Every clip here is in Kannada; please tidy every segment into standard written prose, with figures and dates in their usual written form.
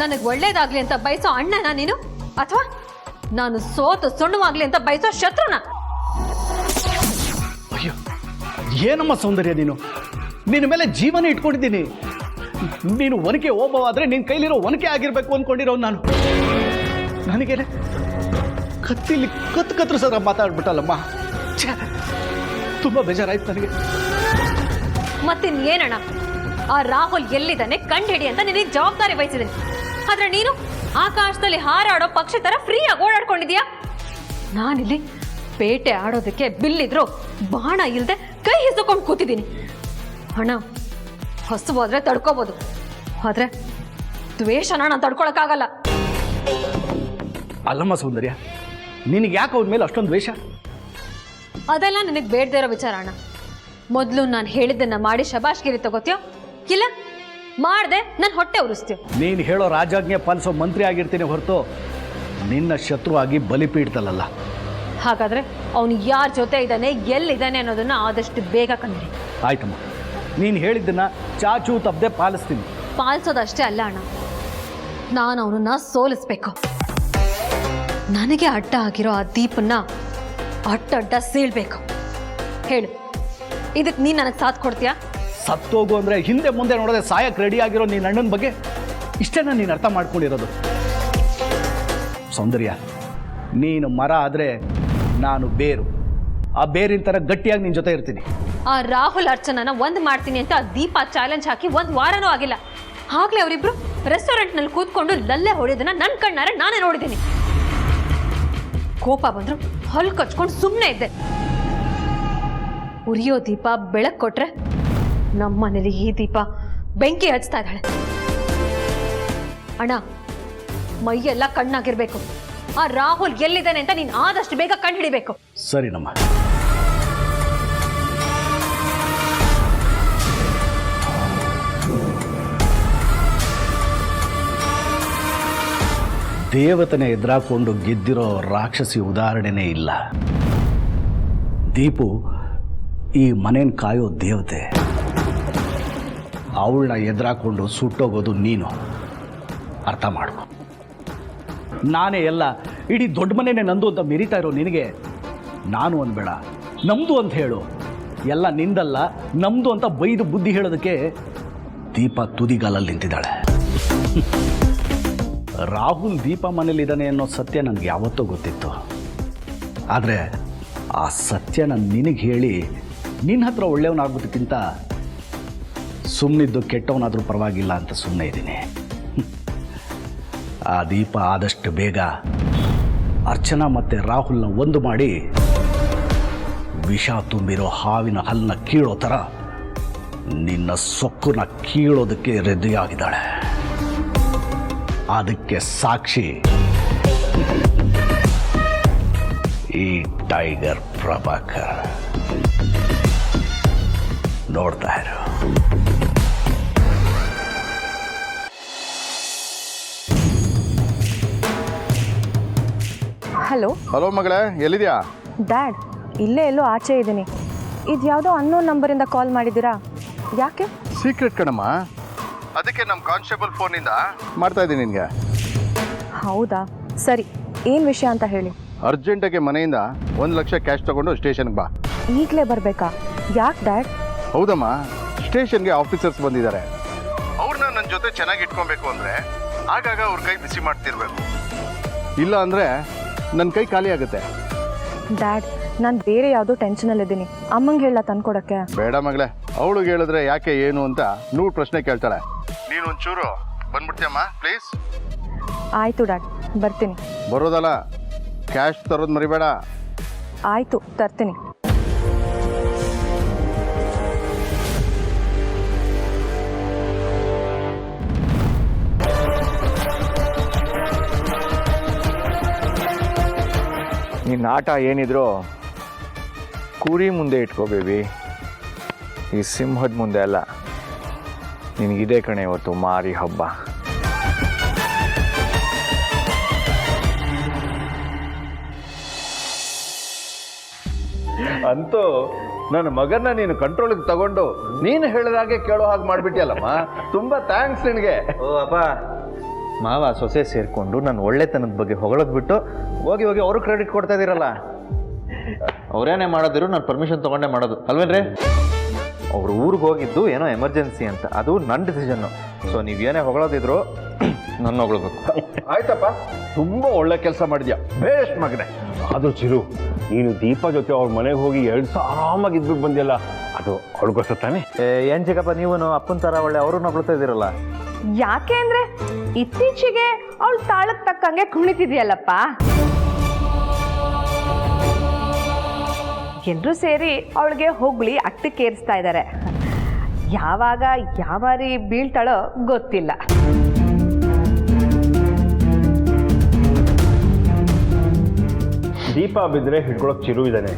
ನನಗೆ ಒಳ್ಳೇದಾಗ್ಲಿ ಅಂತ ಬಯಸೋ ಅಣ್ಣನ ನೀನು, ಅಥವಾ ನಾನು ಸೋತು ಸುಣ್ಣವಾಗ್ಲಿ ಅಂತ ಬಯಸೋ ಶತ್ರುನ? ಅಯ್ಯೋ, ಏನಮ್ಮ ಸೌಂದರ್ಯ ನೀನು! ನಿನ್ನ ಮೇಲೆ ಜೀವನ ಇಟ್ಕೊಂಡಿದ್ದೀನಿ. ನೀನು ಒನಕೆ ಓಬವಾದ್ರೆ ನಿನ್ನ ಕೈಲಿರೋ ಒನಕೆ ಆಗಿರ್ಬೇಕು ಅಂದ್ಕೊಂಡಿರೋ ನಾನು. ನನಗೇನೆ ಕತ್ತಿಲಿ ಕತ್ರು ಸರ ಮಾತಾಡ್ಬಿಟ್ಟಲ್ಲಮ್ಮ. ತುಂಬ ಬೇಜಾರಾಯ್ತು ನನಗೆ. ಮತ್ತಿನ್ನೇನಣ್ಣ, ಆ ರಾಹುಲ್ ಎಲ್ಲಿದ್ದಾನೆ ಕಂಡುಹಿಡಿ ಅಂತ ನಿನಗೆ ಜವಾಬ್ದಾರಿ ವಹಿಸಿದ್ದೀನಿ. ಆದ್ರೆ ನೀನು ಆಕಾಶದಲ್ಲಿ ಹಾರಾಡೋ ಪಕ್ಷಿ ತರ ಫ್ರೀಯಾಗಿ ಓಡಾಡ್ಕೊಂಡಿದ್ಯಾ. ನಾನಿಲ್ಲಿ ಬೇಟೆ ಆಡೋದಕ್ಕೆ ಬಿಲ್ಲಿದ್ರು ಬಾಣ ಇಲ್ಲದೆ ಕೈ ಹಿಸ್ಕೊಂಡು ಕೂತಿದ್ದೀನಿ. ಅಣ್ಣ, ಹಸುವಾದ್ರೆ ತಡ್ಕೋಬಹುದು, ಆದ್ರೆ ದ್ವೇಷನ ನಾನು ತಡ್ಕೊಳಕ್ಕಾಗಲ್ಲ. ಅಲ್ಲಮ್ಮ ಸೌಂದರ್ಯ, ನಿನಗೆ ಯಾಕೆ ಅವ್ರ ಮೇಲೆ ಅಷ್ಟೊಂದು ದ್ವೇಷ? ಅದೆಲ್ಲ ನಿನಗೆ ಬೇಡದೇ ಇರೋ ವಿಚಾರ ಅಣ್ಣ. ಮೊದಲು ನಾನು ಹೇಳಿದ್ದನ್ನ ಮಾಡಿ ಶಬಾಷ್ಗಿರಿ ತಗೋತೀಯೋ, ಇಲ್ಲ ಮಾಡ್ದೆ ನನ್ನ ಹೊಟ್ಟೆ ಉರಿಸ್ತೀಯೋ? ನೀನು ಹೇಳೋ ರಾಜಾಜ್ಞೆ ಪಾಲಿಸೋ ಮಂತ್ರಿ ಆಗಿರ್ತೀನಿ ಹೊರತು ನಿನ್ನ ಶತ್ರು ಆಗಿ ಬಲಿಪೀಡ್ತಲ್ಲ. ಹಾಗಾದ್ರೆ ಅವನು ಯಾರ ಜೊತೆ ಇದ್ದಾನೆ, ಎಲ್ಲಿದ್ದಾನೆ ಅನ್ನೋದನ್ನ ಆದಷ್ಟು ಬೇಗ ಕಂಡ್ರಿ. ಆಯ್ತಮ್ಮ, ನೀನು ಹೇಳಿದ್ದನ್ನ ಚಾಚೂ ತಪ್ಪದೆ ಪಾಲಿಸ್ತೀನಿ. ಪಾಲಿಸೋದಷ್ಟೇ ಅಲ್ಲ ಅಣ್ಣ, ನಾನು ಅವನನ್ನ ಸೋಲಿಸ್ಬೇಕು. ನನಗೆ ಅಡ್ಡ ಆಗಿರೋ ಆ ದೀಪನ್ನ ಅಡ್ಡ ಸೀಳ್ಬೇಕು. ಹೇಳು, ಇದಕ್ಕೆ ನೀನು ನನಗೆ ಸಾಥ್ ಕೊಡ್ತೀಯಾ? ಸತ್ತೋಗು ಅಂದರೆ ಹಿಂದೆ ಮುಂದೆ ನೋಡದೆ ಸಾಯಕ್ಕೆ ರೆಡಿ ಆಗಿರೋ ನಿನ್ನ ಅಣ್ಣನ ಬಗ್ಗೆ ಇಷ್ಟೇನ ನೀನು ಅರ್ಥ ಮಾಡ್ಕೊಂಡಿರೋದು? ಸೌಂದರ್ಯ, ನೀನು ಮರ ಆದರೆ ನಾನು ಬೇರು. ಆ ಬೇರಿನ ಥರ ಗಟ್ಟಿಯಾಗಿ ನಿನ್ನ ಜೊತೆ ಇರ್ತೀನಿ. ಆ ರಾಹುಲ್ ಅರ್ಚನನ ಒಂದು ಮಾಡ್ತೀನಿ ಅಂತ ಆ ದೀಪ ಚಾಲೆಂಜ್ ಹಾಕಿ ಒಂದು ವಾರನೂ ಆಗಿಲ್ಲ. ಆಗ್ಲೇ ಅವರಿಬ್ರು ರೆಸ್ಟೋರೆಂಟ್ನಲ್ಲಿ ಕೂತ್ಕೊಂಡು ಲಲ್ಲೆ ಹೊಡೆಯೋದನ್ನ ನನ್ನ ಕಣ್ಣಾರೆ ನಾನೇ ನೋಡಿದ್ದೀನಿ. ಕೋಪ ಬಂದ್ರು ಹೊಲ್ ಕಚ್ಕೊಂಡು ಸುಮ್ಮನೆ ಇದ್ದೆ. ಉರಿಯೋ ದೀಪ ಬೆಳಕು ಕೊಟ್ರೆ ನಮ್ಮನೇಲಿ ಈ ದೀಪ ಬೆಂಕಿ ಹಚ್ತಾ ಇದ್ದಾಳೆ. ಅಣ್ಣ, ಮೈಯೆಲ್ಲ ಕಣ್ಣಾಗಿರ್ಬೇಕು. ಆ ರಾಹುಲ್ ಎಲ್ಲಿದ್ದಾನೆ ಅಂತ ನೀನು ಆದಷ್ಟು ಬೇಗ ಕಣ್ಣು ಹಿಡಿಬೇಕು. ಸರಿನಮ್ಮ. ದೇವತನೇ ಎದುರಾಕೊಂಡು ಗೆದ್ದಿರೋ ರಾಕ್ಷಸಿ ಉದಾಹರಣೆನೇ ಇಲ್ಲ. ದೀಪು ಈ ಮನೇನ ಕಾಯೋ ದೇವತೆ. ಅವಳನ್ನ ಎದುರಾಕೊಂಡು ಸುಟ್ಟೋಗೋದು ನೀನು. ಅರ್ಥ ಮಾಡ್ಕೊ. ನಾನೇ ಎಲ್ಲ, ಇಡೀ ದೊಡ್ಡ ಮನೆಯೇ ನಂದು ಅಂತ ಮೆರಿತಾ ಇರೋ ನಿನಗೆ ನಾನು ಅನ್ಬೇಡ, ನಮ್ದು ಅಂತ ಹೇಳು. ಎಲ್ಲ ನಿಂದಲ್ಲ ನಮ್ದು ಅಂತ ಬೈದು ಬುದ್ಧಿ ಹೇಳೋದಕ್ಕೆ ದೀಪ ತುದಿಗಾಲಲ್ಲಿ ನಿಂತಿದ್ದಾಳೆ. ರಾಹುಲ್ ದೀಪ ಮನೇಲಿದ್ದಾನೆ ಅನ್ನೋ ಸತ್ಯ ನನಗೆ ಯಾವತ್ತೂ ಗೊತ್ತಿತ್ತು. ಆದರೆ ಆ ಸತ್ಯನ ನಿನಗೆ ಹೇಳಿ ನಿನ್ನ ಹತ್ರ ಒಳ್ಳೆಯವನಾಗೋದಕ್ಕಿಂತ ಸುಮ್ಮನಿದ್ದು ಕೆಟ್ಟವನಾದರೂ ಪರವಾಗಿಲ್ಲ ಅಂತ ಸುಮ್ಮನೆ ಇದ್ದೀನಿ. ಆ ದೀಪ ಆದಷ್ಟು ಬೇಗ ಅರ್ಚನಾ ಮತ್ತು ರಾಹುಲ್ನ ಒಂದು ಮಾಡಿ ವಿಷ ತುಂಬಿರೋ ಹಾವಿನ ಹಲ್ಲನ್ನ ಕೀಳೋ ಥರ ನಿನ್ನ ಸೊಕ್ಕನ್ನ ಕೀಳೋದಕ್ಕೆ ರೆಡಿಯಾಗಿದ್ದಾಳೆ. ಅದಕ್ಕೆ ಸಾಕ್ಷಿ ಈ ಟೈಗರ್ ಪ್ರಭಾಕರ್. ನೋಡ್ತಾ ಇರು. ಹಲೋ ಹಲೋ ಮಗಳೇ, ಎಲ್ಲಿದ್ಯಾ? ಡ್ಯಾಡ್, ಇಲ್ಲೇ ಎಲ್ಲೋ ಆಚೆ ಇದ್ದೀನಿ. ಇದು ಯಾವುದೋ ಅನ್ನೋನ್ ನಂಬರಿಂದ ಕಾಲ್ ಮಾಡಿದ್ದೀರಾ? ಯಾಕೆ? ಸೀಕ್ರೆಟ್ ಕಣಮ್ಮ, ಅದಕ್ಕೆ ನಮ್ಮ ಕಾನ್ಸ್ಟೇಬಲ್ ಫೋನಿಂದ ಮಾಡ್ತಾ ಇದ್ದೀನಿ ನಿನಗೆ. ಹೌದಾ, ಸರಿ. ಏನು ವಿಷಯ ಅಂತ ಹೇಳಿ. ಅರ್ಜೆಂಟಾಗಿ ಮನೆಯಿಂದ 1 ಲಕ್ಷ ಕ್ಯಾಶ್ ತಗೊಂಡು ಸ್ಟೇಷನ್ಗೆ ಬಾ. ಈಗಲೇ ಬರಬೇಕಾ? ಯಾಕೆ ಡ್ಯಾಡ್? ಹೌದಮ್ಮ, ಸ್ಟೇಷನ್ಗೆ ಆಫೀಸರ್ಸ್ ಬಂದಿದ್ದಾರೆ. ಅವ್ರನ್ನ ನನ್ನ ಜೊತೆ ಚೆನ್ನಾಗಿ ಇಟ್ಕೊಬೇಕು ಅಂದರೆ ಆಗಾಗ ಅವ್ರ ಕೈ ಬಿಸಿ ಮಾಡ್ತಿರ್ಬೇಕು. ಇಲ್ಲ ಅಂದರೆ ನನ್ನ ಕೈ ಖಾಲಿ ಆಗುತ್ತೆ. ಡ್ಯಾಡ್, ನಾನು ಬೇರೆ ಯಾವುದೋ ಟೆನ್ಷನಲ್ಲಿದ್ದೀನಿ. ಅಮ್ಮಂಗೆ ಹೇಳ ತಂದ್ಕೊಡಕ್ಕೆ. ಬೇಡ ಮಗಳೇ, ಅವಳಿಗೆ ಹೇಳಿದ್ರೆ ಯಾಕೆ ಏನು ಅಂತ 100 ಪ್ರಶ್ನೆ ಕೇಳ್ತಾಳೆ. ನೀನು ಒಂಚೂರು ಬಂದ್ಬಿಡ್ತೀಯಮ್ಮ ಪ್ಲೀಸ್? ಆಯಿತು ಡ್ಯಾಡ್, ಬರ್ತೀನಿ. ಬರೋದಲ್ಲ, ಕ್ಯಾಶ್ ತರೋದು ಮರಿಬೇಡ. ಆಯಿತು, ತರ್ತೀನಿ. ನಿನ್ನ ಆಟ ಏನಿದ್ರು ಕುರಿ ಮುಂದೆ ಇಟ್ಕೋ ಬೇಬಿ, ಈ ಸಿಂಹದ ಮುಂದೆ ಅಲ್ಲ. ನಿನಗಿದೆ ಕಣೆ ಇವತ್ತು ಮಾರಿ ಹಬ್ಬ. ಅಂತೂ ನನ್ನ ಮಗನ್ನ ನೀನು ಕಂಟ್ರೋಲಿಗೆ ತಗೊಂಡು ನೀನು ಹೇಳಿದಾಗೆ ಕೇಳೋ ಹಾಗೆ ಮಾಡಿಬಿಟ್ಟಿಯಲ್ಲಮ್ಮ. ತುಂಬಾ ಥ್ಯಾಂಕ್ಸ್ ನಿನಗೆ. ಓ ಅಪ್ಪ, ಮಾವ ಸೊಸೆ ಸೇರಿಕೊಂಡು ನನ್ನ ಒಳ್ಳೆತನದ ಬಗ್ಗೆ ಹೊಗಳೋದು ಬಿಟ್ಟು ಹೋಗಿ ಹೋಗಿ ಅವರು ಕ್ರೆಡಿಟ್ ಕೊಡ್ತಾ ಇದ್ದೀರಲ್ಲ. ಅವರೇನೇ ಮಾಡೋದಿರು ನಾನು ಪರ್ಮಿಷನ್ ತೊಗೊಂಡೇ ಮಾಡೋದು ಅಲ್ವೇನ್ರಿ? ಅವ್ರು ಊರಿಗೆ ಹೋಗಿದ್ದು ಏನೋ ಎಮರ್ಜೆನ್ಸಿ ಅಂತ, ಅದು ನನ್ನ ಡಿಸಿಷನ್ನು. ಸೊ ನೀವೇನೇ ಹೊಗಳೋದಿದ್ರು ನನ್ನ ಹೊಗಳಬೇಕು. ಆಯ್ತಪ್ಪ, ತುಂಬ ಒಳ್ಳೆ ಕೆಲಸ ಮಾಡಿದ್ಯಾ, ಬೇಸ್ಟ್ ಮಗನೆ. ಅದು ಚಿರು, ನೀನು ದೀಪ ಜೊತೆ ಅವ್ರ ಮನೆಗೆ ಹೋಗಿ 2 ದಿವಸ ಆರಾಮಾಗಿ ಇದ್ಬಿಟ್ಟು ಬಂದಿಲ್ಲ, ಅದು ಅವ್ಳಿಗೋಸ್ಕರ ತಾನೆ? ಏನು ಚಿಕ್ಕಪ್ಪ, ನೀವು ಅಪ್ಪನ ಥರ ಒಳ್ಳೆ ಅವರು ಹೊಗಳ್ತಾ ಇದ್ದೀರಲ್ಲ. ಯಾಕೆ ಅಂದರೆ ಇತ್ತೀಚೆಗೆ ಅವಳು ತಾಳಕ್ಕೆ ತಕ್ಕಂಗೆ ಕುಣಿತಿದ್ಯಲ್ಲಪ್ಪ. ಎಲ್ಲರೂ ಸೇರಿ ಅವಳಿಗೆ ಹೊಗಳಿ ಅಟ್ಟಕ್ಕೇರಿಸ್ತಾ ಇದ್ದಾರೆ. ಯಾವಾಗ ಯಾವಾರಿ ಬೀಳ್ತಾಳೋ ಗೊತ್ತಿಲ್ಲ. ದೀಪ ಬಿದ್ದರೆ ಹಿಡ್ಕೊಳಕ್ ಚಿರು ಇದ್ದಾನೆ,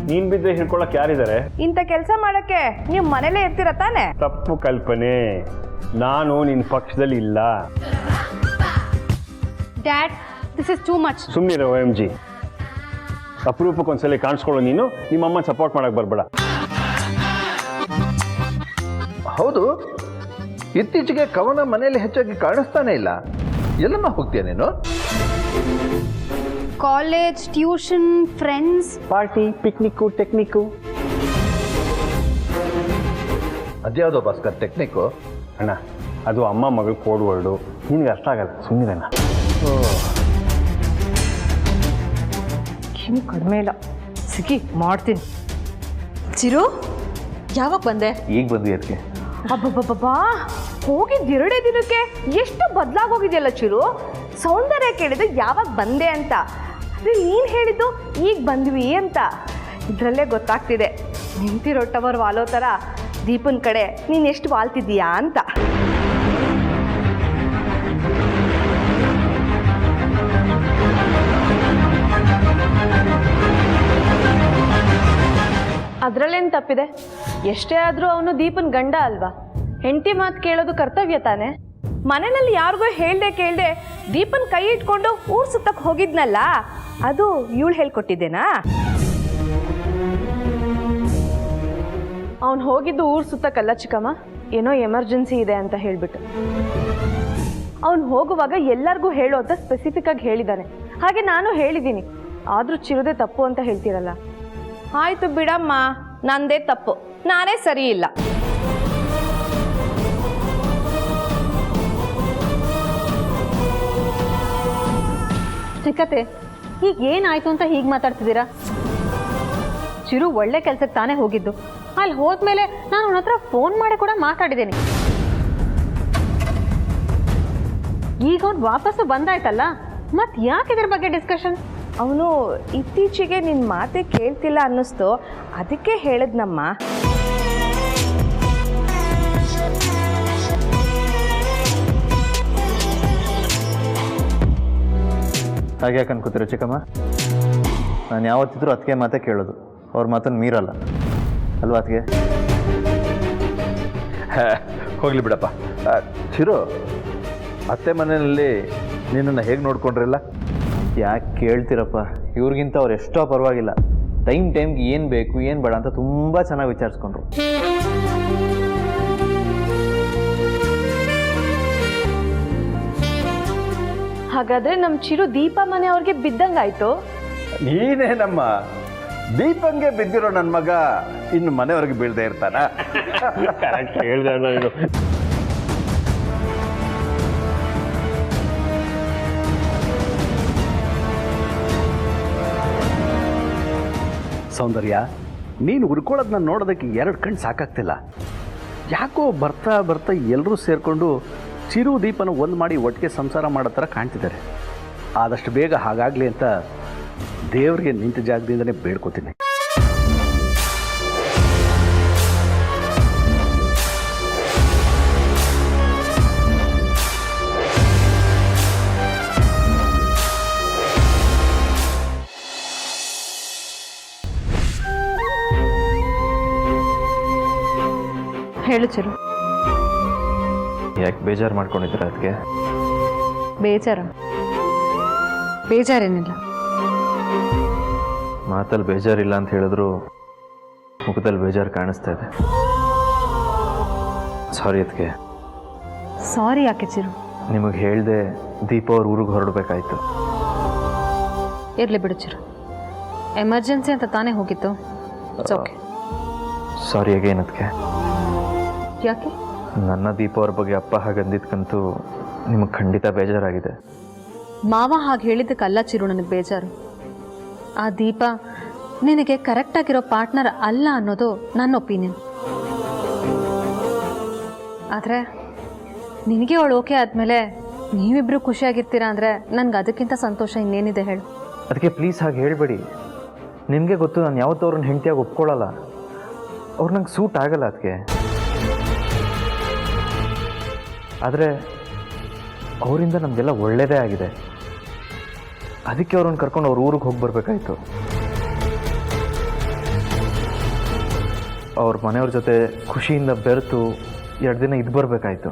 ನೀನು ಬಿದ್ದರೆ ಹಿಡ್ಕೊಳಕ್ ಯಾರಿದ್ದಾರೆ? ಇಂಥ ಕೆಲಸ ಮಾಡೋಕ್ಕೆ ನೀವು ಮನೇಲೇ ಇರ್ತೀರ ತಾನೆ? ತಪ್ಪು ಕಲ್ಪನೆ, ನಾನು ನಿನ್ನ ಪಕ್ಷದಲ್ಲಿ ಇಲ್ಲ. Dad, this is too much. ಸುಮ್ಮನಿರೋ OMG, ಅಪರೂಪಕ್ಕೊಂದ್ಸಲಿ ಕಾಣಿಸ್ಕೊಳ್ಳೋ ನೀನು ನಿಮ್ಮಮ್ಮನ ಸಪೋರ್ಟ್ ಮಾಡಕ್ಕೆ ಬರಬೇಡ. ಹೌದು, ಇತ್ತೀಚೆಗೆ ಕವನ ಮನೆಯಲ್ಲಿ ಹೆಚ್ಚಾಗಿ ಕಾಣಿಸ್ತಾನೆ ಇಲ್ಲ. ಎಲ್ಲಮ್ಮ ಹೋಗ್ತೀಯ ನೀನು? College, tuition, friends. Party, picnic, technique. ಅದ್ಯಾವುದೋ ಭಾಸ್ಕರ್ ಟೆಕ್ನಿಕ್ಕು? ಅಣ್ಣ, ಅದು ಅಮ್ಮ ಮಗಳು ಕೋಡ್ ವರ್ಡು, ನಿನಗೆ ಅರ್ಥ ಆಗಲ್ಲ, ಸುಮ್ಮನಿರಣ್ಣ. ಏನು ಕಡಿಮೆ ಇಲ್ಲ, ಸಿಕ್ಕಿ ಮಾಡ್ತೀನಿ. ಚಿರು, ಯಾವಾಗ ಬಂದೆ? ಈಗ ಬಂದ್ವಿ ಅದಕ್ಕೆ. ಅಬ್ಬಬ್ಬಬ್ಬಾ, ಹೋಗಿದ್ದು 2 ದಿನಕ್ಕೆ ಎಷ್ಟು ಬದಲಾಗೋಗಿದೆಯಲ್ಲ ಚಿರು. ಸೌಂದರ್ಯ ಕೇಳಿದ್ದು ಯಾವಾಗ ಬಂದೆ ಅಂತ, ಅದೇ ನೀನು ಹೇಳಿದ್ದು ಈಗ ಬಂದ್ವಿ ಅಂತ. ಇದರಲ್ಲೇ ಗೊತ್ತಾಗ್ತಿದೆ ನಿಂತಿರೋ ಟವರ್ ವಾಲೋ ಥರ ದೀಪನ ಕಡೆ ನೀನು ಎಷ್ಟು ವಾಲ್ತಿದ್ದೀಯಾ ಅಂತ. ಅದರಲ್ಲೇನು ತಪ್ಪಿದೆ? ಎಷ್ಟೇ ಆದರೂ ಅವನು ದೀಪನ್ ಗಂಡ ಅಲ್ವಾ? ಹೆಂಡತಿ ಮಾತು ಕೇಳೋದು ಕರ್ತವ್ಯ ತಾನೆ. ಮನೆಯಲ್ಲಿ ಯಾರಿಗೋ ಹೇಳ್ದೆ ಕೇಳ್ದೆ ದೀಪನ್ ಕೈ ಇಟ್ಕೊಂಡು ಊರ್ ಸುತ್ತಕ್ಕೆ ಹೋಗಿದ್ನಲ್ಲ, ಅದು ಇವಳು ಹೇಳ್ಕೊಟ್ಟಿದ್ದೇನಾ? ಅವನು ಹೋಗಿದ್ದು ಊರ್ ಸುತ್ತಕ್ಕಲ್ಲ ಚಿಕ್ಕಮ್ಮ, ಏನೋ ಎಮರ್ಜೆನ್ಸಿ ಇದೆ ಅಂತ ಹೇಳ್ಬಿಟ್ಟು. ಅವನು ಹೋಗುವಾಗ ಎಲ್ಲರಿಗೂ ಹೇಳು ಅಂತ ಸ್ಪೆಸಿಫಿಕ್ ಆಗಿ ಹೇಳಿದ್ದಾನೆ. ಹಾಗೆ ನಾನು ಹೇಳಿದ್ದೀನಿ. ಆದರೂ ಚಿರುದೇ ತಪ್ಪು ಅಂತ ಹೇಳ್ತೀರಲ್ಲ. ಆಯ್ತು ಬಿಡಮ್ಮ, ನಂದೇ ತಪ್ಪು, ನಾನೇ ಸರಿ ಇಲ್ಲ. ಚಿಕ್ಕತೆ, ಈಗ ಏನಾಯ್ತು ಅಂತ ಹೀಗೆ ಮಾತಾಡ್ತಿದ್ದೀರಾ? ಚಿರು ಒಳ್ಳೆ ಕೆಲ್ಸಕ್ಕೆ ತಾನೇ ಹೋಗಿದ್ದು. ಅಲ್ಲಿ ಹೋದ್ಮೇಲೆ ನಾನು ಅವನ ಹತ್ರ ಫೋನ್ ಮಾಡಿ ಕೂಡ ಮಾತಾಡಿದ್ದೀನಿ. ಈಗ ಅವ್ನು ವಾಪಸ್ಸು ಬಂದಾಯ್ತಲ್ಲ, ಮತ್ತೆ ಯಾಕೆ ಇದ್ರ ಬಗ್ಗೆ ಡಿಸ್ಕಷನ್? ಅವನು ಇತ್ತೀಚೆಗೆ ನಿನ್ನ ಮಾತೇ ಕೇಳ್ತಿಲ್ಲ ಅನ್ನಿಸ್ತು, ಅದಕ್ಕೆ ಹೇಳಿದ್ನಮ್ಮ. ಹಾಗೆ ಯಾಕೆ ಅನ್ಕೋತೀರ ಚಿಕ್ಕಮ್ಮ? ನಾನು ಯಾವತ್ತಿದ್ರೂ ಅದಕ್ಕೆ ಮಾತೇ ಕೇಳೋದು, ಅವ್ರ ಮಾತನ್ನು ಮೀರಲ್ಲ ಅಲ್ವಾ ಅದಕ್ಕೆ? ಹೋಗ್ಲಿ ಬಿಡಪ್ಪ. ಚಿರು, ಅತ್ತೆ ಮನೆಯಲ್ಲಿ ನಿನ್ನನ್ನು ಹೇಗೆ ನೋಡ್ಕೊಂಡ್ರಿಲ್ಲ? ಯಾಕೆ ಕೇಳ್ತೀರಪ್ಪ, ಇವ್ರಿಗಿಂತ ಅವ್ರು ಎಷ್ಟೋ ಪರವಾಗಿಲ್ಲ. ಟೈಮ್ಗೆ ಏನು ಬೇಕು ಏನು ಬೇಡ ಅಂತ ತುಂಬ ಚೆನ್ನಾಗಿ ವಿಚಾರಿಸ್ಕೊಂಡ್ರು. ಹಾಗಾದ್ರೆ ನಮ್ಮ ಚಿರು ದೀಪ ಮನೆ ಅವ್ರಿಗೆ ಬಿದ್ದಂಗಾಯ್ತು. ನೀನೇ ನಮ್ಮ ದೀಪಂಗೆ ಬಿದ್ದಿರೋ ನನ್ನ ಮಗ ಇನ್ನು ಮನೆಯವ್ರಿಗೆ ಬೀಳದೆ ಇರ್ತಾನ? ಕರೆಕ್ಟ್ ಹೇಳಿದೆ ನಾನು. ಸೌಂದರ್ಯ, ನೀನು ಹುರ್ಕೊಳ್ಳೋದನ್ನ ನೋಡೋದಕ್ಕೆ 2 ಕಣ್ಣು ಸಾಕಾಗ್ತಿಲ್ಲ. ಯಾಕೋ ಬರ್ತಾ ಬರ್ತಾ ಎಲ್ಲರೂ ಸೇರಿಕೊಂಡು ಚಿರು ದೀಪನ ಒಂದು ಮಾಡಿ ಒಟ್ಟಿಗೆ ಸಂಸಾರ ಮಾಡೋ ಥರ ಕಾಣ್ತಿದ್ದಾರೆ. ಆದಷ್ಟು ಬೇಗ ಹಾಗಾಗಲಿ ಅಂತ ದೇವರಿಗೆ ನಿಂತ ಜಾಗದಿಂದನೇ ಬೇಡ್ಕೋತೀನಿ. ಹೇಳು ಚಿರು. ಯಾಕೆ ಬೇಜಾರು ಮಾಡ್ಕೊಂಡಿದ್ದೀರ ಅದಕ್ಕೆ? ಬೇಜಾರೇನಿಲ್ಲ. ಮಾತಲ್ಲಿ ಬೇಜಾರಿಲ್ಲ ಅಂತ ಹೇಳಿದ್ರು ಮುಖದಲ್ಲಿ ಬೇಜಾರು ಕಾಣಿಸ್ತಾ ಇದೆ. ಸಾರಿ ಅದಕ್ಕೆ. ಸಾರಿ ಯಾಕೆ ಚಿರು? ನಿಮಗೆ ಹೇಳ್ದೆ ದೀಪ ಅವ್ರ ಊರಿಗೆ ಹೊರಡಬೇಕಾಯ್ತು. ಇರಲಿ ಬಿಡು ಚಿರು, ಎಮರ್ಜೆನ್ಸಿ ಅಂತ ತಾನೇ ಹೋಗಿತ್ತು. ಓಕೆ. ಸಾರಿ ಅಗೇನ್ ಅದಕ್ಕೆ. ಯಾಕೆ? ನನ್ನ ದೀಪ ಅವ್ರ ಬಗ್ಗೆ ಅಪ್ಪ ಹಾಗಂದಿದ್ಕಂತೂ ನಿಮಗೆ ಖಂಡಿತ ಬೇಜಾರಾಗಿದೆ. ಮಾವ ಹಾಗೆ ಹೇಳಿದ್ದಕ್ಕಲ್ಲ ಚಿರು ನನಗೆ ಬೇಜಾರು. ಆ ದೀಪ ನಿನಗೆ ಕರೆಕ್ಟಾಗಿರೋ ಪಾರ್ಟ್ನರ್ ಅಲ್ಲ ಅನ್ನೋದು ನನ್ನ ಒಪಿನಿಯನ್. ಆದರೆ ನಿನಗೆ ಅವಳು ಓಕೆ ಆದಮೇಲೆ ನೀವಿಬ್ಬರು ಖುಷಿಯಾಗಿರ್ತೀರಾ ಅಂದರೆ ನನಗೆ ಅದಕ್ಕಿಂತ ಸಂತೋಷ ಇನ್ನೇನಿದೆ ಹೇಳು. ಅದಕ್ಕೆ ಪ್ಲೀಸ್ ಹಾಗೆ ಹೇಳಬೇಡಿ. ನಿಮಗೆ ಗೊತ್ತು ನಾನು ಯಾವತ್ತೂ ಅವ್ರನ್ನ ಹೆಂಡತಿಯಾಗಿ ಒಪ್ಕೊಳ್ಳಲ್ಲ. ಅವ್ರು ನಂಗೆ ಸೂಟ್ ಆಗಲ್ಲ ಅದಕ್ಕೆ. ಆದರೆ ಅವರಿಂದ ನಮಗೆಲ್ಲ ಒಳ್ಳೆಯದೇ ಆಗಿದೆ. ಅದಕ್ಕೆ ಅವ್ರನ್ನ ಕರ್ಕೊಂಡು ಅವ್ರ ಊರಿಗೆ ಹೋಗಿ ಬರಬೇಕಾಯ್ತು. ಅವ್ರ ಮನೆಯವ್ರ ಜೊತೆ ಖುಷಿಯಿಂದ ಬೆರೆತು 2 ದಿನ ಇದು ಬರಬೇಕಾಯ್ತು.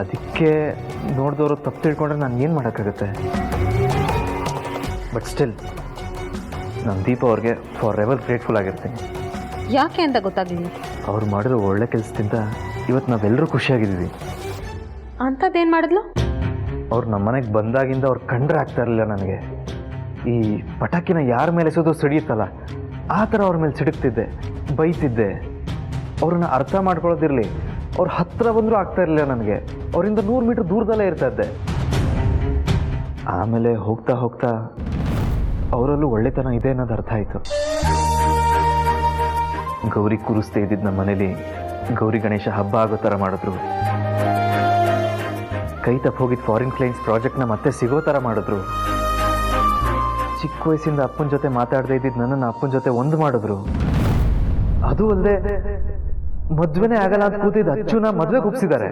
ಅದಕ್ಕೆ ನೋಡಿದವರು ತಪ್ಪು ತಿಳ್ಕೊಂಡ್ರೆ ನಾನು ಏನು ಮಾಡೋಕ್ಕಾಗತ್ತೆ. ಬಟ್ ಸ್ಟಿಲ್ ನಾನು ದೀಪ ಅವ್ರಿಗೆ ಫಾರ್ ಎವರ್ ಗ್ರೇಟ್ಫುಲ್ ಆಗಿರ್ತೀನಿ. ಯಾಕೆ ಅಂತ ಗೊತ್ತಾಗಲಿಲ್ಲ. ಅವ್ರು ಮಾಡಿರೋ ಒಳ್ಳೆ ಕೆಲಸದಿಂದ ಇವತ್ತು ನಾವೆಲ್ಲರೂ ಖುಷಿಯಾಗಿದ್ದೀವಿ. ಅಂಥದ್ದೇನು ಮಾಡಿದ್ಲು? ಅವ್ರು ನಮ್ಮ ಮನೆಗೆ ಬಂದಾಗಿಂದ ಅವ್ರು ಕಂಡ್ರೆ ಆಗ್ತಾ ಇರಲಿಲ್ಲ ನನಗೆ. ಈ ಪಟಾಕಿನ ಯಾರ ಮೇಲೆ ಎಸೋದು ಸಿಡಿಯುತ್ತಲ್ಲ, ಆ ಥರ ಅವ್ರ ಮೇಲೆ ಸಿಡುಕ್ತಿದ್ದೆ, ಬೈತಿದ್ದೆ. ಅವ್ರನ್ನ ಅರ್ಥ ಮಾಡ್ಕೊಳ್ಳೋದಿರಲಿ, ಅವ್ರ ಹತ್ತಿರ ಬಂದರೂ ಆಗ್ತಾ ಇರಲಿಲ್ಲ ನನಗೆ. ಅವರಿಂದ 100 ಮೀಟ್ರ್ ದೂರದಲ್ಲೇ ಇರ್ತಾ ಇದ್ದೆ. ಆಮೇಲೆ ಹೋಗ್ತಾ ಹೋಗ್ತಾ ಅವರಲ್ಲೂ ಒಳ್ಳೆತನ ಇದೆ ಅನ್ನೋದು ಅರ್ಥ ಆಯಿತು. ಗೌರಿ ಕೂರಿಸ್ತೇ ಇದ್ದಿದ್ದು ನಮ್ಮ ಮನೇಲಿ ಗೌರಿ ಗಣೇಶ ಹಬ್ಬ ಆಗೋ ಥರ ಮಾಡಿದ್ರು. ಕೈ ತಪ್ಪು ಹೋಗಿದ್ದು ಫಾರಿನ್ ಕ್ಲೈಂಟ್ಸ್ ಪ್ರಾಜೆಕ್ಟ್ನ ಮತ್ತೆ ಸಿಗೋ ಥರ ಮಾಡಿದ್ರು. ಚಿಕ್ಕ ವಯಸ್ಸಿಂದ ಅಪ್ಪನ ಜೊತೆ ಮಾತಾಡದೇ ಇದ್ದಿದ್ದು ನನ್ನನ್ನು ಅಪ್ಪನ ಜೊತೆ ಒಂದು ಮಾಡಿದ್ರು. ಅದು ಅಲ್ಲದೆ ಮದುವೆನೇ ಆಗಲ್ಲ ಅಂತ ಕೂತಿದ್ದು ಅಚ್ಚುನ ಮದುವೆಗೆ ಒಪ್ಸಿದ್ದಾರೆ.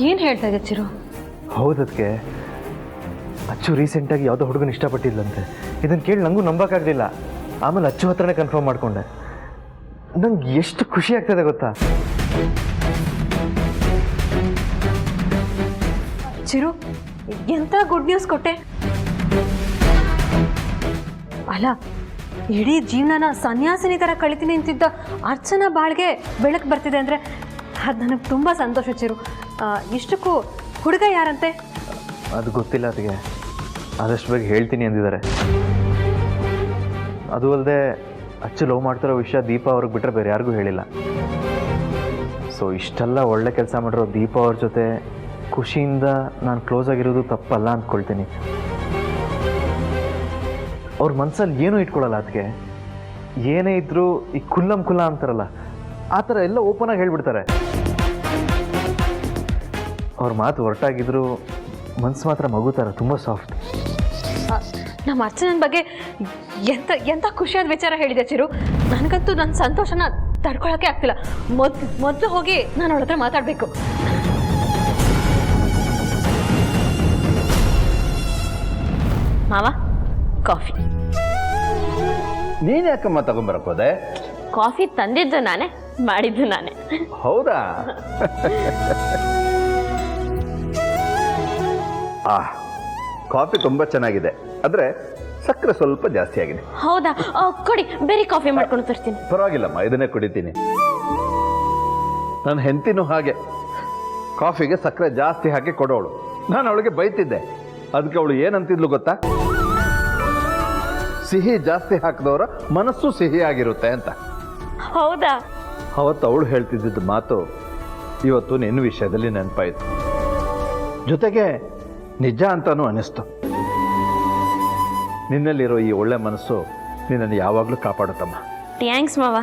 ಏನು ಹೇಳ್ತಾ ಇದೆ ಚಿರು? ಹೌದಕ್ಕೆ ಅಚ್ಚು ರೀಸೆಂಟಾಗಿ ಯಾವುದೋ ಹುಡುಗನ ಇಷ್ಟಪಟ್ಟಿದ್ಲಂತೆ. ಇದನ್ನು ಕೇಳಿ ನನಗೂ ನಂಬೋಕ್ಕಾಗಲಿಲ್ಲ. ಆಮೇಲೆ ಅಚ್ಚು ಹತ್ರನೇ ಕನ್ಫರ್ಮ್ ಮಾಡಿಕೊಂಡೆ. ನಂಗೆ ಎಷ್ಟು ಖುಷಿ ಆಗ್ತದೆ ಗೊತ್ತಾ. ಚಿರು, ಎಂಥ ಗುಡ್ ನ್ಯೂಸ್ ಕೊಟ್ಟೆ. ಅಲ್ಲ, ಇಡೀ ಜೀವನನ ಸನ್ಯಾಸಿನಿ ಥರ ಕಳಿತೀನಿ ಅಂತಿದ್ದ ಅರ್ಚನಾ ಬಾಳ್ಗೆ ಬೆಳಕು ಬರ್ತಿದೆ ಅಂದರೆ ಅದು ನನಗೆ ತುಂಬ ಸಂತೋಷ ಚಿರು. ಇಷ್ಟಕ್ಕೂ ಹುಡುಗ ಯಾರಂತೆ? ಅದು ಗೊತ್ತಿಲ್ಲ ಅದಕ್ಕೆ. ಆದಷ್ಟು ಬೇಗ ಹೇಳ್ತೀನಿ ಅಂದಿದ್ದಾರೆ. ಅದು ಅಲ್ಲದೆ ಅಚ್ಚು ಲವ್ ಮಾಡ್ತಿರೋ ವಿಷಯ ದೀಪ ಅವ್ರಿಗೆ ಬಿಟ್ಟರೆ ಬೇರೆ ಯಾರಿಗೂ ಹೇಳಿಲ್ಲ. ಸೊ ಇಷ್ಟೆಲ್ಲ ಒಳ್ಳೆ ಕೆಲಸ ಮಾಡಿರೋ ದೀಪ ಅವ್ರ ಜೊತೆ ಖುಷಿಯಿಂದ ನಾನು ಕ್ಲೋಸ್ ಆಗಿರೋದು ತಪ್ಪಲ್ಲ ಅಂದ್ಕೊಳ್ತೀನಿ. ಅವ್ರ ಮನಸ್ಸಲ್ಲಿ ಏನೂ ಇಟ್ಕೊಳ್ಳಲ್ಲ ಅದಕ್ಕೆ. ಏನೇ ಇದ್ದರೂ ಈ ಕುಲ್ಲಂ ಕುಲ್ಲ ಅಂತಾರಲ್ಲ, ಆ ಥರ ಎಲ್ಲ ಓಪನ್ ಆಗಿ ಹೇಳ್ಬಿಡ್ತಾರೆ. ಅವ್ರ ಮಾತು ಹೊರಟಾಗಿದ್ರು ಮನ್ಸು ಮಾತ್ರ ಮಗು ಥರ ತುಂಬ ಸಾಫ್ಟ್. ನಮ್ಮ ಅರ್ಚನನ ಬಗ್ಗೆ ಎಂಥ ಖುಷಿಯಾದ ವಿಚಾರ ಹೇಳಿದೆ ಚಿರು. ನನಗಂತೂ ನನ್ನ ಸಂತೋಷನ ತಡ್ಕೊಳಕ್ಕೆ ಆಗ್ತಿಲ್ಲ. ಮೊದಲು ಹೋಗಿ ನಾನು ಅವಳ ಹತ್ರ ಮಾತಾಡಬೇಕು. ಮಾವ, ಕಾಫಿ. ನೀನು ಯಾಕಮ್ಮ ತಗೊಂಬರಕ್ಕೋದೆ? ಕಾಫಿ ತಂದಿದ್ದು ನಾನೇ, ಮಾಡಿದ್ದು ನಾನೇ. ಹೌದಾ? ಕಾಫಿ ತುಂಬ ಚೆನ್ನಾಗಿದೆ, ಆದರೆ ಸಕ್ಕರೆ ಸ್ವಲ್ಪ ಜಾಸ್ತಿ ಆಗಿದೆ. ಹೌದಾ? ಕೊಡಿ, ಬೇರೆ ಕಾಫಿ ಮಾಡ್ಕೊಂಡು ತರ್ತೀನಿ. ಪರವಾಗಿಲ್ಲಮ್ಮ, ಇದನ್ನೇ ಕುಡಿತೀನಿ. ನನ್ನ ಹೆಂಡತಿನೂ ಹಾಗೆ ಕಾಫಿಗೆ ಸಕ್ಕರೆ ಜಾಸ್ತಿ ಹಾಕಿ ಕೊಡೋಳು. ನಾನು ಅವಳಿಗೆ ಬೈತಿದ್ದೆ. ಅದಕ್ಕೆ ಅವಳು ಏನಂತಿದ್ಲು ಗೊತ್ತಾ? ಸಿಹಿ ಜಾಸ್ತಿ ಹಾಕಿದವರ ಮನಸ್ಸು ಸಿಹಿ ಆಗಿರುತ್ತೆ ಅಂತ. ಹೌದಾ? ಅವತ್ತು ಅವಳು ಹೇಳ್ತಿದ್ದ ಮಾತು ಇವತ್ತು ನಿನ್ನ ವಿಷಯದಲ್ಲಿ ನೆನಪಾಯಿತು. ಜೊತೆಗೆ ನಿಜ ಅಂತಾನೂ ಅನ್ನಿಸ್ತು. ನಿನ್ನಲ್ಲಿರೋ ಈ ಒಳ್ಳೆ ಮನಸ್ಸು ನಿನ್ನನ್ನು ಯಾವಾಗಲೂ ಕಾಪಾಡುತ್ತಮ್ಮ. ಥ್ಯಾಂಕ್ಸ್ ಮಾವ.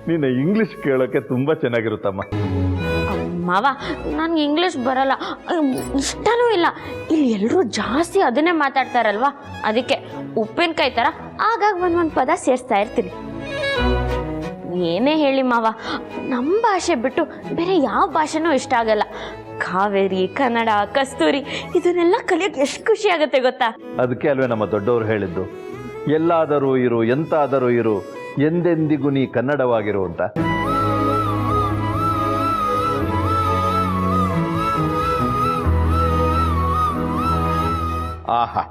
ನಿನ್ನ ಇಂಗ್ಲಿಷ್ ಕೇಳೋಕ್ಕೆ ತುಂಬ ಚೆನ್ನಾಗಿರುತ್ತಮ್ಮ. ಮಾವ, ನನಗೆ ಇಂಗ್ಲೀಷ್ ಬರಲ್ಲ, ಇಷ್ಟನೂ ಇಲ್ಲ. ಇಲ್ಲಿ ಎಲ್ಲರೂ ಜಾಸ್ತಿ ಅದನ್ನೇ ಮಾತಾಡ್ತಾರಲ್ವಾ, ಅದಕ್ಕೆ ಉಪ್ಪಿನಕಾಯಿ ಥರ ಆಗಾಗ ಒಂದೊಂದು ಪದ ಸೇರಿಸ್ತಾ ಇರ್ತೀನಿ. ಏನೇ ಹೇಳಿ ಮಾವ, ನಮ್ಮ ಭಾಷೆ ಬಿಟ್ಟು ಬೇರೆ ಯಾವ ಭಾಷೆನೂ ಇಷ್ಟ ಆಗಲ್ಲ. ಕಾವೇರಿ, ಕನ್ನಡ, ಕಸ್ತೂರಿ ಇದನ್ನೆಲ್ಲ ಕಲಿಯೋಕೆ ಎಷ್ಟು ಖುಷಿ ಆಗುತ್ತೆ ಗೊತ್ತಾ. ಅದಕ್ಕೆ ಅಲ್ವೇ ನಮ್ಮ ದೊಡ್ಡವರು ಹೇಳಿದ್ದು, ಎಲ್ಲಾದರೂ ಇರು, ಎಂತಾದರೂ ಇರು, ಎಂದೆಂದಿಗೂ ನೀ ಕನ್ನಡವಾಗಿರು ಅಂತ. ಆಹಾ,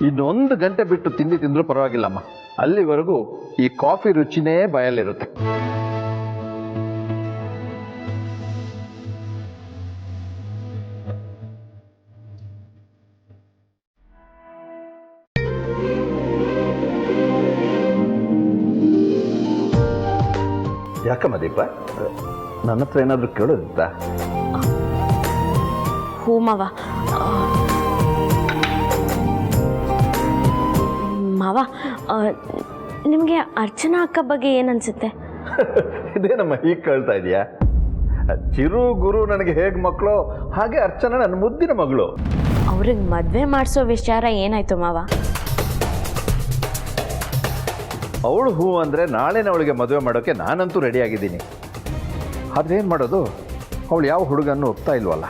ಇನ್ನೊಂದು ಗಂಟೆ ಬಿಟ್ಟು ತಿಂಡಿ ತಿಂದರೂ ಪರವಾಗಿಲ್ಲಮ್ಮ, ಅಲ್ಲಿವರೆಗೂ ಈ ಕಾಫಿ ರುಚಿನೇ ಬಾಯಲ್ಲಿರುತ್ತೆ. ಯಾಕಮ್ಮ ದೀಪ, ನನ್ನ ಹತ್ರ ಏನಾದರೂ ಕೇಳೋದಿತ್ತಾ? ಹೂ ಮಾವ. ಮಾವ, ನಿಮಗೆ ಅರ್ಚನಾ ಅಕ್ಕ ಬಗ್ಗೆ ಏನನ್ಸುತ್ತೆ? ಇದೇನಮ್ಮ ಹೀಗೆ ಕೇಳ್ತಾ ಇದೆಯಾ? ಚಿರು ಗುರು ನನಗೆ ಹೇಗೆ ಮಕ್ಕಳು, ಹಾಗೆ ಅರ್ಚನಾ ನನ್ನ ಮುದ್ದಿನ ಮಗಳು. ಅವ್ರಿಗೆ ಮದುವೆ ಮಾಡಿಸೋ ವಿಚಾರ ಏನಾಯ್ತು ಮಾವ? ಅವಳು ಹೂ ಅಂದರೆ ನಾಳೆನೇ ಅವಳಿಗೆ ಮದುವೆ ಮಾಡೋಕ್ಕೆ ನಾನಂತೂ ರೆಡಿಯಾಗಿದ್ದೀನಿ. ಆದರೆ ಏನು ಮಾಡೋದು, ಅವಳು ಯಾವ ಹುಡುಗನ್ನು ಒಪ್ತಾ ಇಲ್ವಲ್ಲ.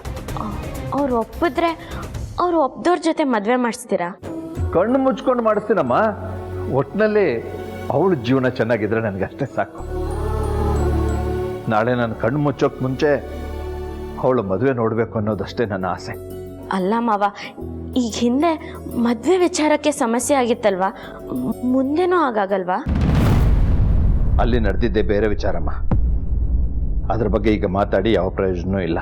ಅವ್ರು ಒಪ್ಪಿದ್ರೆ ಅವ್ರು ಒಪ್ದವ್ರ ಜೊತೆ ಮದುವೆ ಮಾಡಿಸ್ತೀರಾ? ಕಣ್ಣು ಮುಚ್ಕೊಂಡು ಮಾಡಿಸ್ತೀನಮ್ಮ. ಒಟ್ಟಿನಲ್ಲಿ ಅವಳ ಜೀವನ ಚೆನ್ನಾಗಿದ್ರೆ ನನಗಷ್ಟೇ ಸಾಕು. ನಾಳೆ ನಾನು ಕಣ್ಣು ಮುಚ್ಚೋಕೆ ಮುಂಚೆ ಅವಳು ಮದುವೆ ನೋಡಬೇಕು ಅನ್ನೋದಷ್ಟೇ ನನ್ನ ಆಸೆ. ಅಲ್ಲ ಮಾವ, ಈಗ ಹಿಂದೆ ಮದುವೆ ವಿಚಾರಕ್ಕೆ ಸಮಸ್ಯೆ ಆಗಿತ್ತಲ್ವಾ, ಮುಂದೆನೂ ಹಾಗಾಗಲ್ವಾ? ಅಲ್ಲಿ ನಡೆದಿದ್ದೆ ಬೇರೆ ವಿಚಾರಮ್ಮ. ಅದ್ರ ಬಗ್ಗೆ ಈಗ ಮಾತಾಡಿ ಯಾವ ಪ್ರಯೋಜನವೂ ಇಲ್ಲ.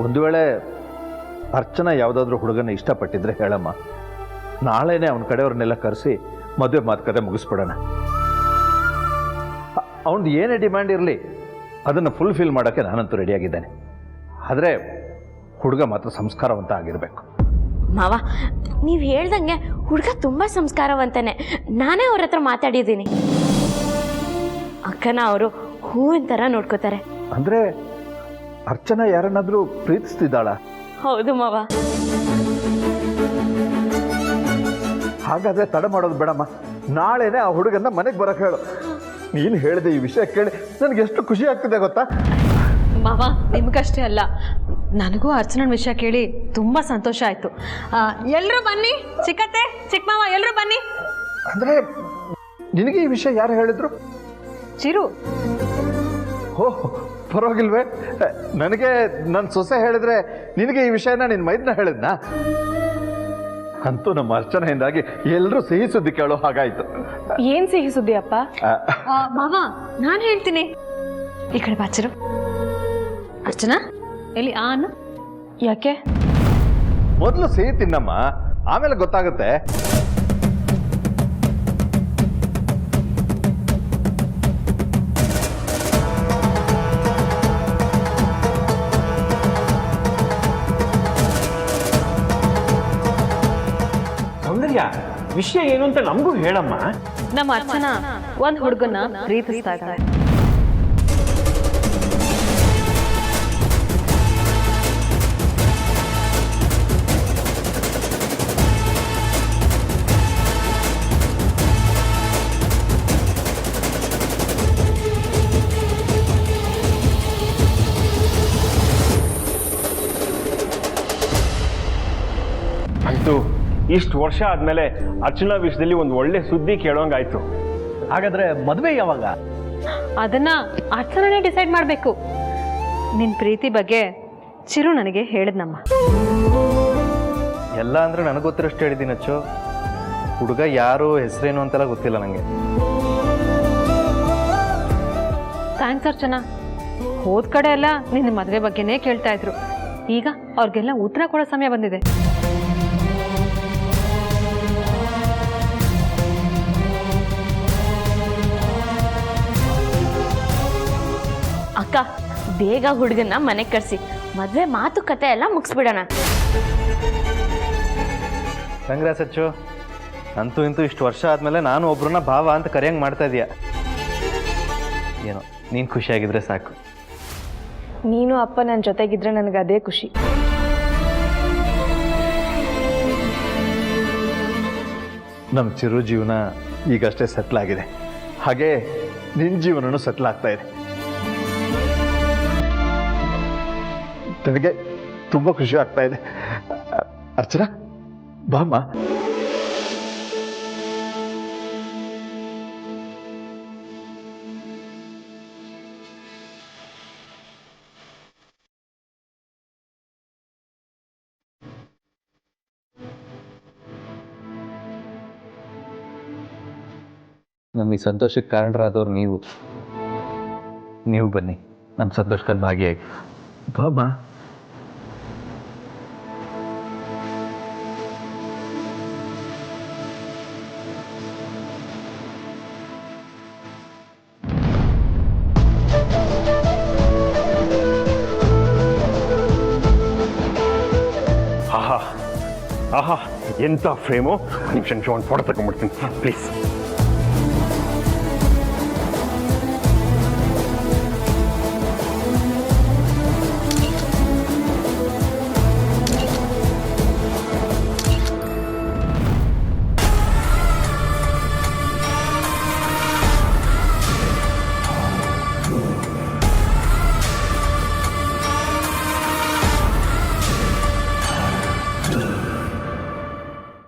ಒಂದು ವೇಳೆ ಅರ್ಚನಾ ಯಾವುದಾದ್ರೂ ಹುಡುಗನ ಇಷ್ಟಪಟ್ಟಿದ್ರೆ ಹೇಳಮ್ಮ, ನಾಳೆನೇ ಅವನ ಕಡೆಯವ್ರನ್ನೆಲ್ಲ ಕರೆಸಿ ಮದುವೆ ಮಾತುಕತೆ ಮುಗಿಸ್ಬಿಡೋಣ. ಅವನದು ಏನೇ ಡಿಮ್ಯಾಂಡ್ ಇರಲಿ ಅದನ್ನು ಫುಲ್ಫಿಲ್ ಮಾಡೋಕ್ಕೆ ನಾನಂತೂ ರೆಡಿಯಾಗಿದ್ದೇನೆ. ಆದರೆ ಹುಡುಗ ಮಾತ್ರ ಸಂಸ್ಕಾರವಂತ ಆಗಿರಬೇಕು. ಮಾವ, ನೀವು ಹೇಳ್ದಂಗೆ ಹುಡುಗ ತುಂಬ ಸಂಸ್ಕಾರವಂತನೇ. ನಾನೇ ಅವ್ರ ಹತ್ರ ಮಾತಾಡಿದ್ದೀನಿ. ಅಕ್ಕನ ಅವರು ಹೂವಿನ ಥರ ನೋಡ್ಕೋತಾರೆ. ಅಂದರೆ ಅರ್ಚನಾ ಯಾರನ್ನಾದರೂ ಪ್ರೀತಿಸ್ತಿದ್ದಾಳ? ಹೌದು ಮಾವ. ಹಾಗಾದರೆ ತಡ ಮಾಡೋದು ಬೇಡಮ್ಮ. ನಾಳೆನೇ ಆ ಹುಡುಗನ್ನ ಮನೆಗೆ ಬರೋಕ್ಕೆ ಹೇಳು. ನೀನು ಹೇಳಿದೆ ಈ ವಿಷಯ ಕೇಳಿ ನನಗೆ ಎಷ್ಟು ಖುಷಿ ಆಗ್ತಿದೆ ಗೊತ್ತಾ? ಮಾವ, ನಿಮ್ಗಷ್ಟೇ ಅಲ್ಲ, ನನಗೂ ಅರ್ಚನನ್ ವಿಷಯ ಕೇಳಿ ತುಂಬ ಸಂತೋಷ ಆಯಿತು. ಎಲ್ಲರೂ ಬನ್ನಿ, ಚಿಕ್ಕತ್ತೆ ಚಿಕ್ಕ ಮಾವ ಎಲ್ಲರೂ ಬನ್ನಿ. ಅಂದರೆ ನಿನಗೆ ಈ ವಿಷಯ ಯಾರು ಹೇಳಿದ್ರು? ಚಿರು. ಓಹ್, ಪರವಾಗಿಲ್ವೇ? ನನಗೆ ನನ್ನ ಸೊಸೆ ಹೇಳಿದ್ರೆ ನಿನಗೆ ಈ ವಿಷಯನ ನಿನ್ನ ಮೈದನ ಹೇಳಿದ್ನಾ? ಅಂತೂ ನಮ್ಮ ಅರ್ಚನೆಯಿಂದಾಗಿ ಎಲ್ಲರೂ ಸಿಹಿ ಸುದ್ದಿ ಕೇಳೋ ಹಾಗಾಯ್ತು. ಏನ್ ಸಿಹಿ ಸುದ್ದಿ ಅಪ್ಪ? ಮಾವ, ನಾನು ಹೇಳ್ತೀನಿ. ಈ ಕಡೆ ಬಾಚಿರು. ಅರ್ಚನಾ ಎಲ್ಲಿ ಆನು? ಯಾಕೆ? ಮೊದಲು ಸಿಹಿ ತಿನ್ನಮ್ಮ, ಆಮೇಲೆ ಗೊತ್ತಾಗುತ್ತೆ. ಸೌಂದರ್ಯ, ವಿಷಯ ಏನು ಅಂತ ನಮಗೂ ಹೇಳಮ್ಮ. ನಮ್ಮ ಅರ್ಚನಾ ಒಂದು ಹುಡುಗನ ಪ್ರೀತಿಸ್ತಾ ಇದ್ದಾಳೆ. ಅಂತೂ ಇಷ್ಟು ವರ್ಷ ಆದ್ಮೇಲೆ ಅರ್ಚನಾ ವಿಷಯದಲ್ಲಿ ಒಂದು ಒಳ್ಳೆ ಸುದ್ದಿ ಕೇಳೋಂಗಾಯ್ತು. ಹಾಗಾದ್ರೆ ಮದುವೆ ಯಾವಾಗ? ಅದನ್ನ ಅರ್ಚನಾನೇ ಡಿಸೈಡ್ ಮಾಡಬೇಕು. ನಿನ್ನ ಪ್ರೀತಿ ಬಗ್ಗೆ ಚಿರು ನನಗೆ ಹೇಳಿದ್ನಮ್ಮ. ಎಲ್ಲ ಅಂದರೆ ನನಗೆ ಗೊತ್ತಿರೋಷ್ಟು ಹೇಳಿದ್ದೀನಿ ಅಚ್ಚು. ಹುಡುಗ ಯಾರು, ಹೆಸರೇನು ಅಂತೆಲ್ಲ ಗೊತ್ತಿಲ್ಲ ನನಗೆ. ಥ್ಯಾಂಕ್ಸ್ ಅರ್ಚನಾ. ಹೋದ ಕಡೆ ಎಲ್ಲ ನಿನ್ನ ಮದುವೆ ಬಗ್ಗೆನೇ ಕೇಳ್ತಾ ಇದ್ರು. ಈಗ ಅವ್ರಿಗೆಲ್ಲ ಉತ್ತರ ಕೊಡೋ ಸಮಯ ಬಂದಿದೆ. ಅಕ್ಕ, ಬೇಗ ಹುಡುಗನ್ನ ಮನೆಗೆ ಕರೆಸಿ ಮದುವೆ ಮಾತುಕತೆ ಎಲ್ಲ ಮುಗಿಸ್ಬಿಡೋಣ. ಕಂಗ್ರಾಸ್ ಅಚ್ಚು. ಅಂತೂ ಇಂತೂ ಇಷ್ಟು ವರ್ಷ ಆದಮೇಲೆ ನಾನು ಒಬ್ರನ್ನ ಭಾವ ಅಂತ ಕರೆಯಂಗೆ ಮಾಡ್ತಾ ಇದೀಯ. ಏನೋ ನೀನು ಖುಷಿಯಾಗಿದ್ರೆ ಸಾಕು. ನೀನು ಅಪ್ಪ ನನ್ನ ಜೊತೆಗಿದ್ರೆ ನನಗೆ ಅದೇ ಖುಷಿ. ನಮ್ಮ ಚಿರು ಜೀವನ ಈಗಷ್ಟೇ ಸೆಟ್ಲ್ ಆಗಿದೆ, ಹಾಗೆ ನಿನ್ನ ಜೀವನನೂ ಸೆಟ್ಲ್ ಆಗ್ತಾ ಇದೆ. ನನಗೆ ತುಂಬ ಖುಷಿ ಆಗ್ತಾ ಇದೆ. ಅರ್ಚನಾ, ಬಾಮ್ಮ. ನಮ್ಮ ಈ ಸಂತೋಷಕ್ಕೆ ಕಾರಣರಾದವ್ರು ನೀವು ಬನ್ನಿ ನಮ್ಮ ಸಂತೋಷದಲ್ಲಿ ಭಾಗಿಯಾಗಿ ಬಾಮ. ಆಹಾ ಆಹಾ ಎಂಥ ಫ್ರೇಮು ನಿಮಿಷ ಒಂದು ಫೋಟೋ ತಗೊಂಡ್ಬಿಡ್ತೀನಿ ಪ್ಲೀಸ್.